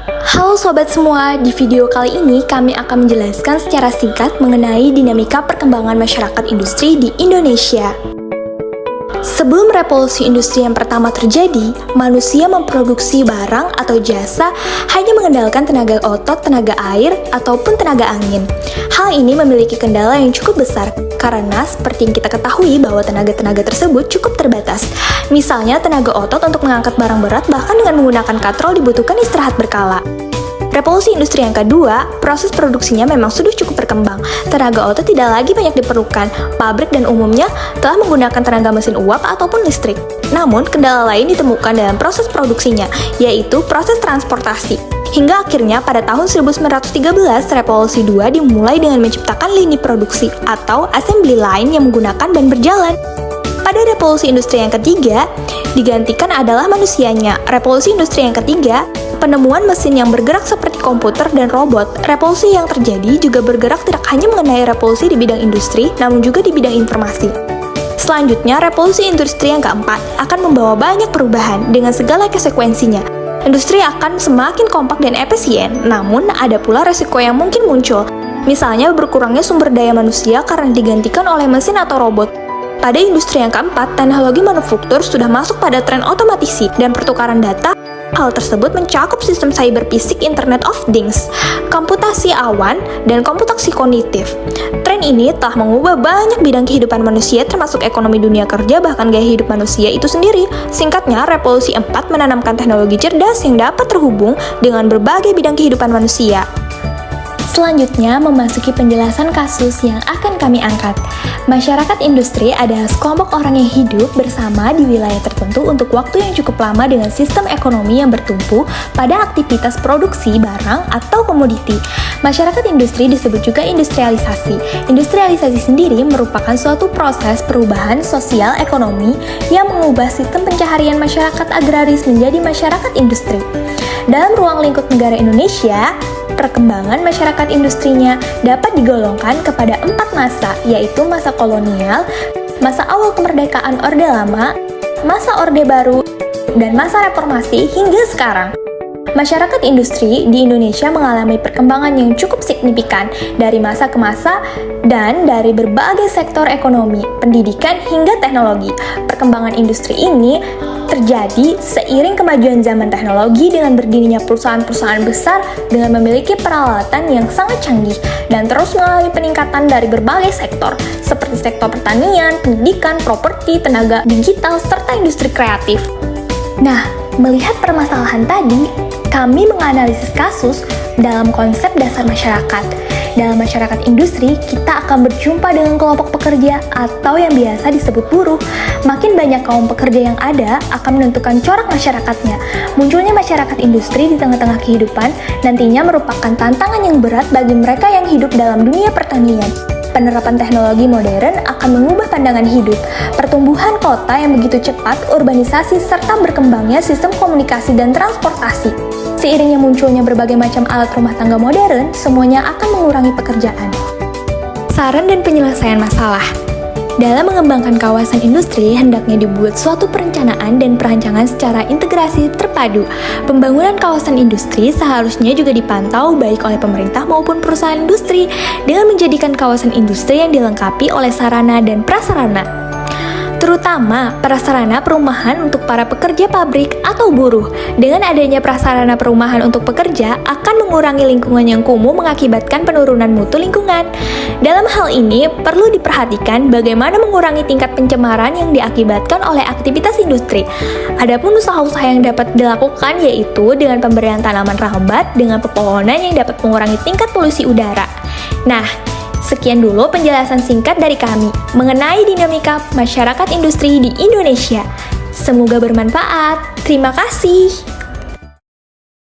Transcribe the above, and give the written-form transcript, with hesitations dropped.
Halo sobat semua, di video kali ini kami akan menjelaskan secara singkat mengenai dinamika perkembangan masyarakat industri di Indonesia. Sebelum revolusi industri yang pertama terjadi, manusia memproduksi barang atau jasa hanya mengandalkan tenaga otot, tenaga air, ataupun tenaga angin. Hal ini memiliki kendala yang cukup besar, karena seperti yang kita ketahui bahwa tenaga-tenaga tersebut cukup terbatas. Misalnya tenaga otot untuk mengangkat barang berat bahkan dengan menggunakan katrol dibutuhkan istirahat berkala. Revolusi industri yang kedua, proses produksinya memang sudah cukup berkembang. Tenaga otot tidak lagi banyak diperlukan. Pabrik dan umumnya telah menggunakan tenaga mesin uap ataupun listrik. Namun, kendala lain ditemukan dalam proses produksinya, yaitu proses transportasi. Hingga akhirnya pada tahun 1913, Revolusi 2 dimulai dengan menciptakan lini produksi atau assembly line yang menggunakan ban berjalan. Pada revolusi industri yang ketiga, digantikan adalah manusianya. Revolusi industri yang ketiga, penemuan mesin yang bergerak seperti komputer dan robot. Revolusi yang terjadi juga bergerak tidak hanya mengenai revolusi di bidang industri, namun juga di bidang informasi. Selanjutnya, revolusi industri yang keempat akan membawa banyak perubahan dengan segala konsekuensinya. Industri akan semakin kompak dan efisien, namun ada pula resiko yang mungkin muncul. Misalnya berkurangnya sumber daya manusia karena digantikan oleh mesin atau robot. Pada industri yang keempat, teknologi manufaktur sudah masuk pada tren otomatisasi dan pertukaran data. Hal tersebut mencakup sistem cyber fisik Internet of Things, komputasi awan, dan komputasi kognitif. Tren ini telah mengubah banyak bidang kehidupan manusia termasuk ekonomi dunia kerja bahkan gaya hidup manusia itu sendiri. Singkatnya, revolusi 4 menanamkan teknologi cerdas yang dapat terhubung dengan berbagai bidang kehidupan manusia. Selanjutnya, memasuki penjelasan kasus yang akan kami angkat. Masyarakat industri adalah sekelompok orang yang hidup bersama di wilayah tertentu untuk waktu yang cukup lama dengan sistem ekonomi yang bertumpu pada aktivitas produksi barang atau komoditi. Masyarakat industri disebut juga industrialisasi. Industrialisasi sendiri merupakan suatu proses perubahan sosial ekonomi yang mengubah sistem pencaharian masyarakat agraris menjadi masyarakat industri. Dalam ruang lingkup negara Indonesia, perkembangan masyarakat industrinya dapat digolongkan kepada 4 masa, yaitu masa kolonial, masa awal kemerdekaan Orde Lama, masa Orde Baru, dan masa reformasi hingga sekarang. Masyarakat industri di Indonesia mengalami perkembangan yang cukup signifikan dari masa ke masa dan dari berbagai sektor ekonomi, pendidikan, hingga teknologi. Perkembangan industri ini terjadi seiring kemajuan zaman teknologi dengan berdirinya perusahaan-perusahaan besar dengan memiliki peralatan yang sangat canggih dan terus mengalami peningkatan dari berbagai sektor seperti sektor pertanian, pendidikan, properti, tenaga digital, serta industri kreatif. Nah, melihat permasalahan tadi, kami menganalisis kasus dalam konsep dasar masyarakat. Dalam masyarakat industri, kita akan berjumpa dengan kelompok pekerja atau yang biasa disebut buruh. Makin banyak kaum pekerja yang ada akan menentukan corak masyarakatnya. Munculnya masyarakat industri di tengah-tengah kehidupan nantinya merupakan tantangan yang berat bagi mereka yang hidup dalam dunia pertanian. Penerapan teknologi modern akan mengubah pandangan hidup, pertumbuhan kota yang begitu cepat, urbanisasi, serta berkembangnya sistem komunikasi dan transportasi. Seiringnya munculnya berbagai macam alat rumah tangga modern, semuanya akan mengurangi pekerjaan. Saran dan penyelesaian masalah. Dalam mengembangkan kawasan industri, hendaknya dibuat suatu perencanaan dan perancangan secara integrasi terpadu. Pembangunan kawasan industri seharusnya juga dipantau baik oleh pemerintah maupun perusahaan industri dengan menjadikan kawasan industri yang dilengkapi oleh sarana dan prasarana, terutama prasarana perumahan untuk para pekerja pabrik atau buruh. Dengan adanya prasarana perumahan untuk pekerja akan mengurangi lingkungan yang kumuh mengakibatkan penurunan mutu lingkungan. Dalam hal ini perlu diperhatikan bagaimana mengurangi tingkat pencemaran yang diakibatkan oleh aktivitas industri. Adapun usaha-usaha yang dapat dilakukan yaitu dengan pemberian tanaman rambat dengan pepohonan yang dapat mengurangi tingkat polusi udara. Nah, sekian dulu penjelasan singkat dari kami mengenai dinamika masyarakat industri di Indonesia. Semoga bermanfaat. Terima kasih.